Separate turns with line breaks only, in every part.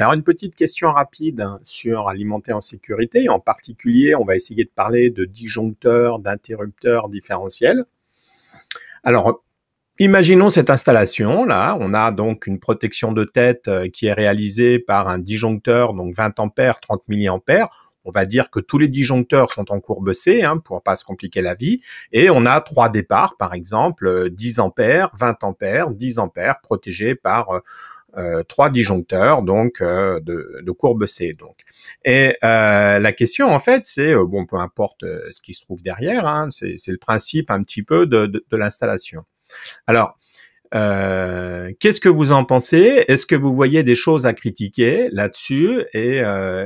Alors, une petite question rapide sur alimenter en sécurité. En particulier, on va essayer de parler de disjoncteurs, d'interrupteurs différentiels. Alors, imaginons cette installation. Là, on a donc une protection de tête qui est réalisée par un disjoncteur, donc 20 ampères, 30 milliampères. On va dire que tous les disjoncteurs sont en courbe C, pour pas se compliquer la vie. Et on a 3 départs, par exemple, 10 ampères, 20 ampères, 10 ampères, protégés par 3 disjoncteurs, donc de courbe C. Donc. Et la question, en fait, c'est, bon, peu importe ce qui se trouve derrière, c'est le principe un petit peu de l'installation. Alors, qu'est-ce que vous en pensez? Est-ce que vous voyez des choses à critiquer là-dessus? Et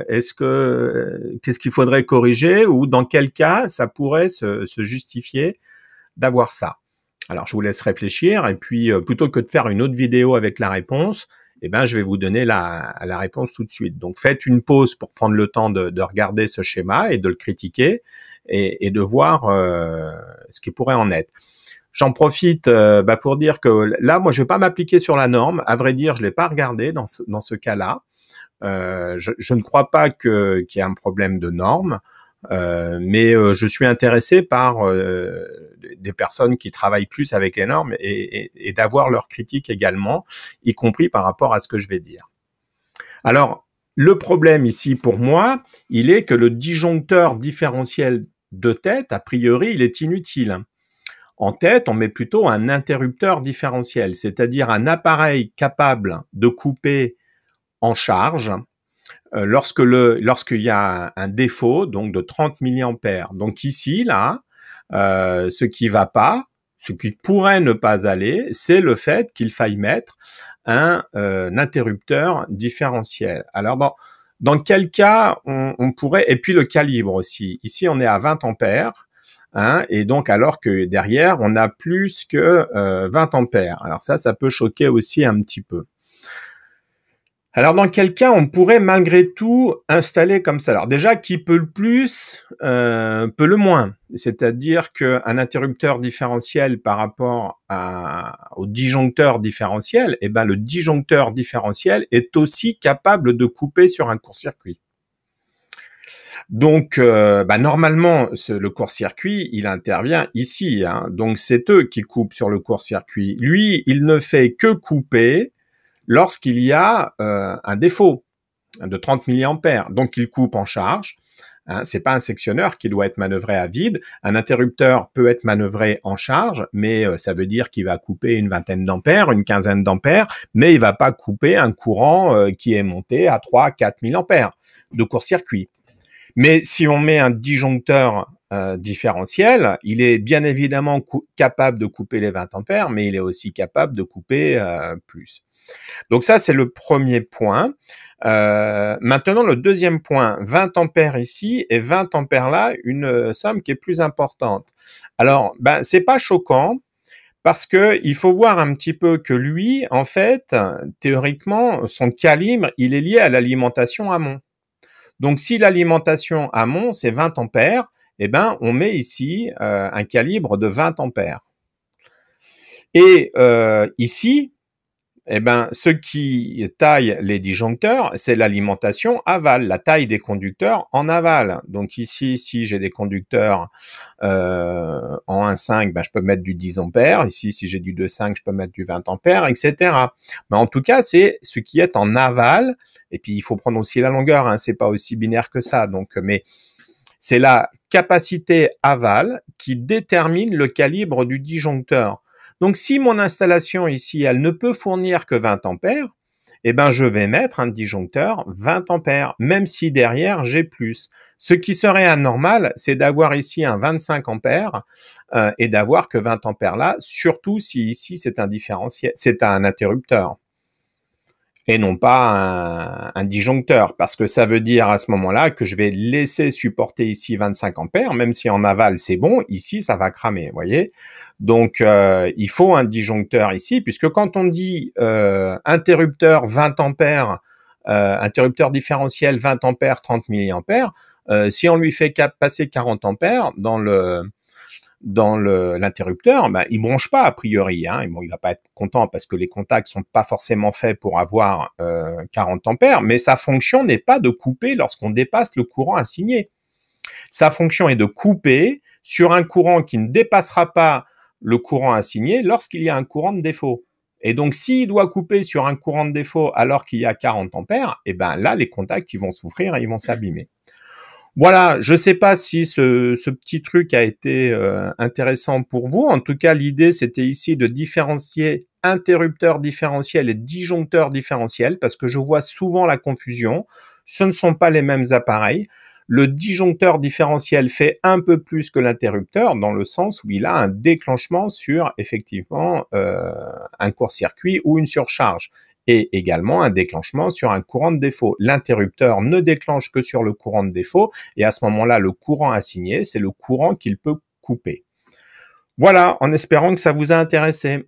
qu'est-ce qu'il faudrait corriger, ou dans quel cas ça pourrait se justifier d'avoir ça? Alors, je vous laisse réfléchir, et puis plutôt que de faire une autre vidéo avec la réponse, je vais vous donner la réponse tout de suite. Donc, faites une pause pour prendre le temps de regarder ce schéma et de le critiquer et de voir ce qui pourrait en être. J'en profite pour dire que là, moi, je vais pas m'appliquer sur la norme. À vrai dire, je l'ai pas regardé dans ce cas-là. Je ne crois pas qu'il y ait un problème de norme, mais je suis intéressé par des personnes qui travaillent plus avec les normes et d'avoir leurs critiques également, y compris par rapport à ce que je vais dire. Alors, le problème ici pour moi, il est que le disjoncteur différentiel de tête, a priori, il est inutile. En tête, on met plutôt un interrupteur différentiel, c'est-à-dire un appareil capable de couper en charge lorsqu'il y a un défaut, donc de 30 milliampères. Donc ici, là, ce qui va pas, ce qui pourrait ne pas aller, c'est le fait qu'il faille mettre un interrupteur différentiel. Alors, dans quel cas on pourrait... Et puis le calibre aussi. Ici, on est à 20 ampères. Et donc, alors que derrière, on a plus que 20 ampères. Alors ça peut choquer aussi un petit peu. Alors, dans quel cas on pourrait malgré tout installer comme ça? Alors déjà, qui peut le plus, peut le moins. C'est-à-dire qu'un interrupteur différentiel par rapport au disjoncteur différentiel, le disjoncteur différentiel est aussi capable de couper sur un court-circuit. Donc, normalement, le court-circuit, il intervient ici. Donc, c'est eux qui coupent sur le court-circuit. Lui, il ne fait que couper lorsqu'il y a un défaut de 30 milliampères. Donc, il coupe en charge. C'est pas un sectionneur qui doit être manœuvré à vide. Un interrupteur peut être manœuvré en charge, mais ça veut dire qu'il va couper une vingtaine d'ampères, une quinzaine d'ampères, mais il va pas couper un courant qui est monté à 3-4 000 ampères de court-circuit. Mais si on met un disjoncteur différentiel, il est bien évidemment capable de couper les 20 ampères, mais il est aussi capable de couper plus. Donc ça, c'est le premier point. Maintenant, le deuxième point, 20 ampères ici et 20 ampères là, une somme qui est plus importante. Alors, c'est pas choquant, parce que il faut voir un petit peu que lui, en fait, théoriquement, son calibre, il est lié à l'alimentation amont. Donc, si l'alimentation amont, c'est 20 ampères, on met ici un calibre de 20 ampères. Et ici, ce qui taille les disjoncteurs, c'est l'alimentation aval, la taille des conducteurs en aval. Donc ici, si j'ai des conducteurs en 1,5, je peux mettre du 10 ampères. Ici, si j'ai du 2,5, je peux mettre du 20 ampères, etc. Mais en tout cas, c'est ce qui est en aval. Et puis, il faut prendre aussi la longueur. C'est pas aussi binaire que ça. Donc, mais c'est la capacité aval qui détermine le calibre du disjoncteur. Donc, si mon installation ici, elle ne peut fournir que 20 ampères, je vais mettre un disjoncteur 20 ampères, même si derrière, j'ai plus. Ce qui serait anormal, c'est d'avoir ici un 25 ampères et d'avoir que 20 ampères là, surtout si ici, c'est un différentiel, c'est un interrupteur et non pas un disjoncteur, parce que ça veut dire à ce moment-là que je vais laisser supporter ici 25 ampères, même si en aval c'est bon, ici ça va cramer, vous voyez. Donc il faut un disjoncteur ici, puisque quand on dit interrupteur 20 ampères, interrupteur différentiel 20 ampères, 30 milliampères, si on lui fait passer 40 ampères dans l'interrupteur, ben, il bronche pas a priori. Hein. Bon, il va pas être content parce que les contacts sont pas forcément faits pour avoir 40 ampères, mais sa fonction n'est pas de couper lorsqu'on dépasse le courant assigné. Sa fonction est de couper sur un courant qui ne dépassera pas le courant assigné lorsqu'il y a un courant de défaut. Et donc, s'il doit couper sur un courant de défaut alors qu'il y a 40 ampères, eh ben là, les contacts, ils vont souffrir et ils vont s'abîmer. Voilà, je sais pas si ce petit truc a été intéressant pour vous. En tout cas, l'idée, c'était ici de différencier interrupteur différentiel et disjoncteur différentiel, parce que je vois souvent la confusion. Ce ne sont pas les mêmes appareils. Le disjoncteur différentiel fait un peu plus que l'interrupteur, dans le sens où il a un déclenchement sur, effectivement, un court-circuit ou une surcharge, et également un déclenchement sur un courant de défaut. L'interrupteur ne déclenche que sur le courant de défaut, et à ce moment-là, le courant assigné, c'est le courant qu'il peut couper. Voilà, en espérant que ça vous a intéressé.